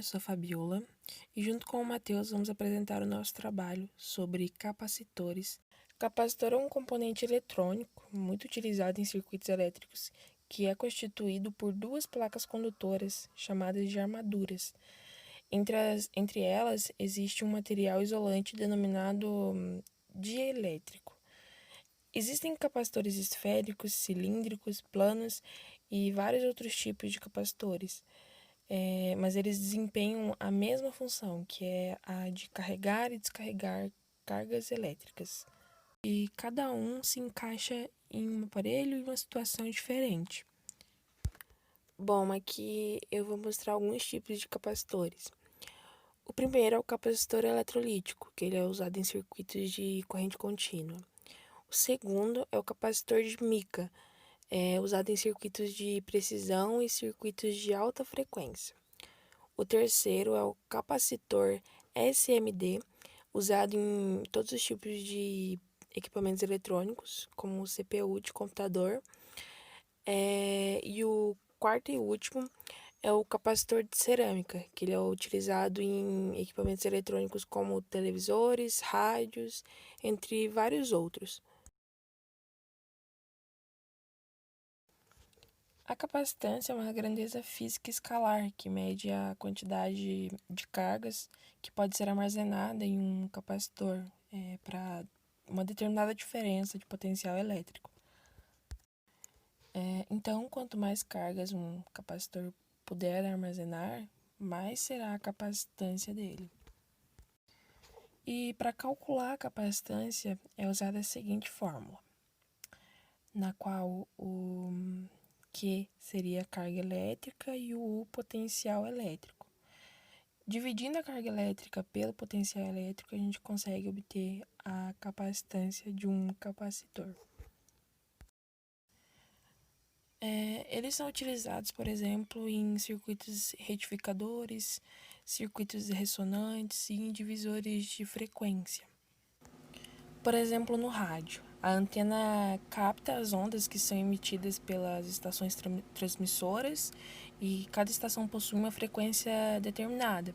eu sou a Fabiola e junto com o Matheus vamos apresentar o nosso trabalho sobre capacitores. Capacitor é um componente eletrônico muito utilizado em circuitos elétricos que é constituído por duas placas condutoras chamadas de armaduras. Entre elas existe um material isolante denominado dielétrico. Existem capacitores esféricos, cilíndricos, planos e vários outros tipos de capacitores. Mas eles desempenham a mesma função, que é a de carregar e descarregar cargas elétricas. E cada um se encaixa em um aparelho e uma situação diferente. Bom, aqui eu vou mostrar alguns tipos de capacitores. O primeiro é o capacitor eletrolítico, que ele é usado em circuitos de corrente contínua. O segundo é o capacitor de mica, usado em circuitos de precisão e circuitos de alta frequência. O terceiro é o capacitor SMD, usado em todos os tipos de equipamentos eletrônicos, como o CPU de computador. E o quarto e último é o capacitor de cerâmica, que ele é utilizado em equipamentos eletrônicos como televisores, rádios, entre vários outros. A capacitância é uma grandeza física escalar que mede a quantidade de cargas que pode ser armazenada em um capacitor para uma determinada diferença de potencial elétrico. Então, quanto mais cargas um capacitor puder armazenar, mais será a capacitância dele. E para calcular a capacitância é usada a seguinte fórmula, na qual o Q seria a carga elétrica e o U potencial elétrico. Dividindo a carga elétrica pelo potencial elétrico, a gente consegue obter a capacitância de um capacitor. Eles são utilizados, por exemplo, em circuitos retificadores, circuitos ressonantes e em divisores de frequência. Por exemplo, no rádio, a antena capta as ondas que são emitidas pelas estações transmissoras e cada estação possui uma frequência determinada.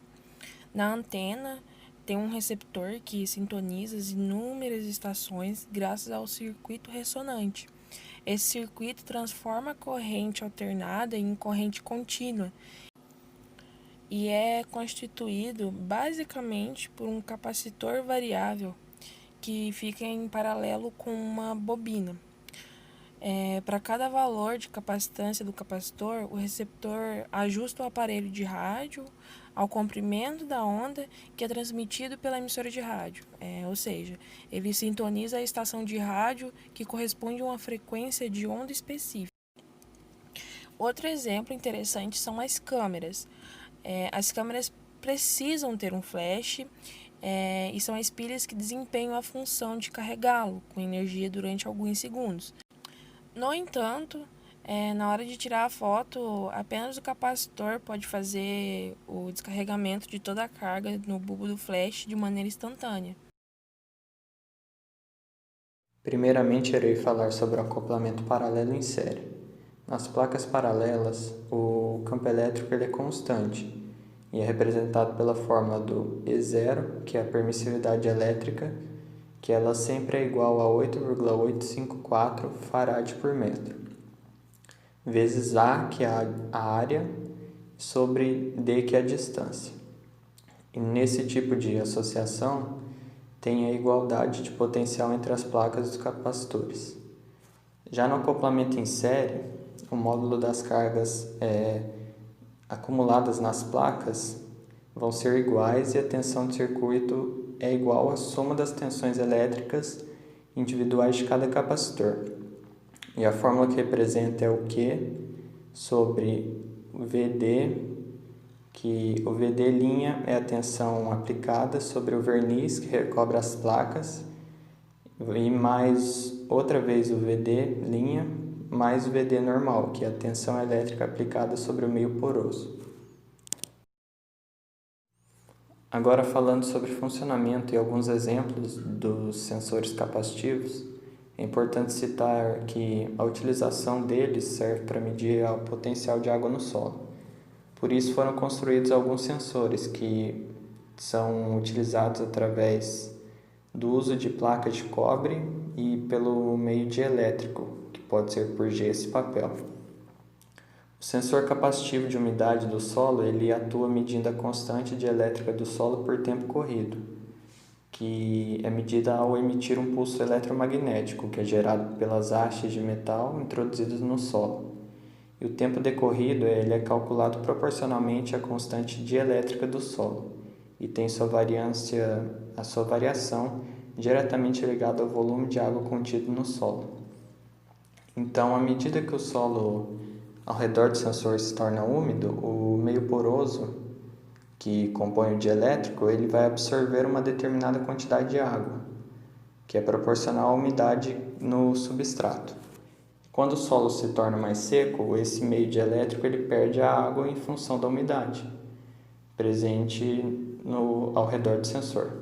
Na antena, tem um receptor que sintoniza as inúmeras estações graças ao circuito ressonante. Esse circuito transforma a corrente alternada em corrente contínua e é constituído basicamente por um capacitor variável que fica em paralelo com uma bobina. Para cada valor de capacitância do capacitor, o receptor ajusta o aparelho de rádio ao comprimento da onda que é transmitido pela emissora de rádio. Ou seja, ele sintoniza a estação de rádio que corresponde a uma frequência de onda específica. Outro exemplo interessante são as câmeras. As câmeras precisam ter um flash e são as pilhas que desempenham a função de carregá-lo com energia durante alguns segundos. No entanto, na hora de tirar a foto, apenas o capacitor pode fazer o descarregamento de toda a carga no bulbo do flash de maneira instantânea. Primeiramente, irei falar sobre o acoplamento paralelo em série. Nas placas paralelas, o campo elétrico é constante e é representado pela fórmula do E0, que é a permissividade elétrica, que ela sempre é igual a 8,854 farad por metro, vezes A, que é a área, sobre D, que é a distância. E nesse tipo de associação, tem a igualdade de potencial entre as placas dos capacitores. Já no acoplamento em série, o módulo das cargas acumuladas nas placas vão ser iguais e a tensão do circuito é igual à soma das tensões elétricas individuais de cada capacitor. E a fórmula que representa é o Q sobre o VD, que o VD' é a tensão aplicada sobre o verniz que recobre as placas, e mais outra vez o VD' mais o VD normal, que é a tensão elétrica aplicada sobre o meio poroso. Agora, falando sobre funcionamento e alguns exemplos dos sensores capacitivos, é importante citar que a utilização deles serve para medir o potencial de água no solo. Por isso foram construídos alguns sensores que são utilizados através do uso de placas de cobre e pelo meio de elétrico, que pode ser por gesso e papel. O sensor capacitivo de umidade do solo, ele atua medindo a constante de elétrica do solo por tempo corrido, que é medida ao emitir um pulso eletromagnético, que é gerado pelas hastes de metal introduzidas no solo. E o tempo decorrido ele é calculado proporcionalmente à constante dielétrica do solo e tem a sua variação diretamente ligada ao volume de água contido no solo. Então, à medida que o solo ao redor do sensor se torna úmido, o meio poroso que compõe o dielétrico ele vai absorver uma determinada quantidade de água, que é proporcional à umidade no substrato. Quando o solo se torna mais seco, esse meio dielétrico ele perde a água em função da umidade presente ao redor do sensor.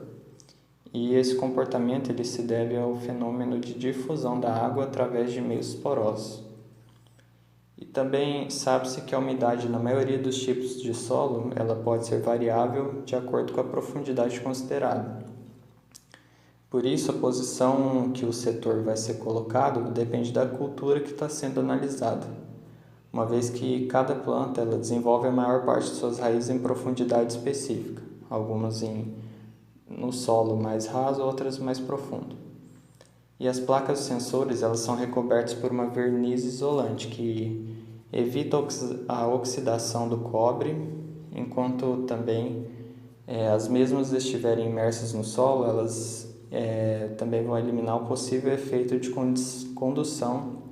E esse comportamento ele se deve ao fenômeno de difusão da água através de meios porosos. E também sabe-se que a umidade na maioria dos tipos de solo ela pode ser variável de acordo com a profundidade considerada. Por isso, a posição que o setor vai ser colocado depende da cultura que está sendo analisada, uma vez que cada planta ela desenvolve a maior parte de suas raízes em profundidade específica, algumas no solo mais raso, outras mais profundo. E as placas sensores elas são recobertas por uma verniz isolante que evita a oxidação do cobre, enquanto também as mesmas estiverem imersas no solo, elas também vão eliminar o possível efeito de condução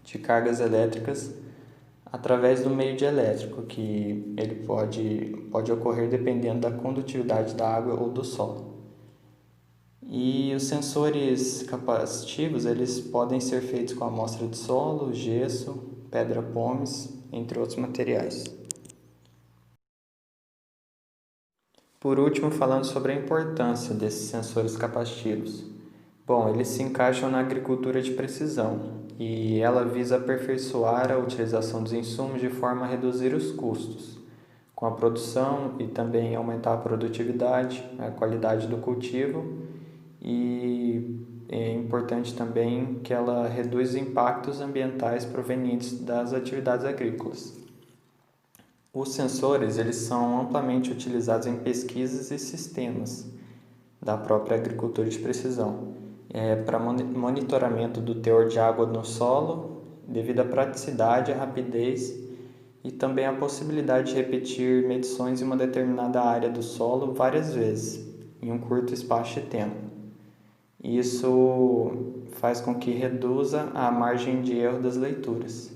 de cargas elétricas através do meio dielétrico, que ele pode ocorrer dependendo da condutividade da água ou do solo. E os sensores capacitivos eles podem ser feitos com amostra de solo, gesso, pedra pómez, entre outros materiais. Por último, falando sobre a importância desses sensores capacitivos. Bom, eles se encaixam na agricultura de precisão e ela visa aperfeiçoar a utilização dos insumos de forma a reduzir os custos com a produção e também aumentar a produtividade, a qualidade do cultivo e é importante também que ela reduz impactos ambientais provenientes das atividades agrícolas. Os sensores eles são amplamente utilizados em pesquisas e sistemas da própria agricultura de precisão, para monitoramento do teor de água no solo, devido à praticidade, à rapidez e também à possibilidade de repetir medições em uma determinada área do solo várias vezes, em um curto espaço de tempo. Isso faz com que reduza a margem de erro das leituras.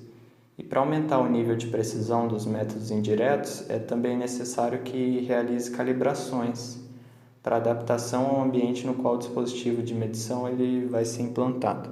E para aumentar o nível de precisão dos métodos indiretos, é também necessário que realize calibrações para adaptação ao ambiente no qual o dispositivo de medição ele vai ser implantado.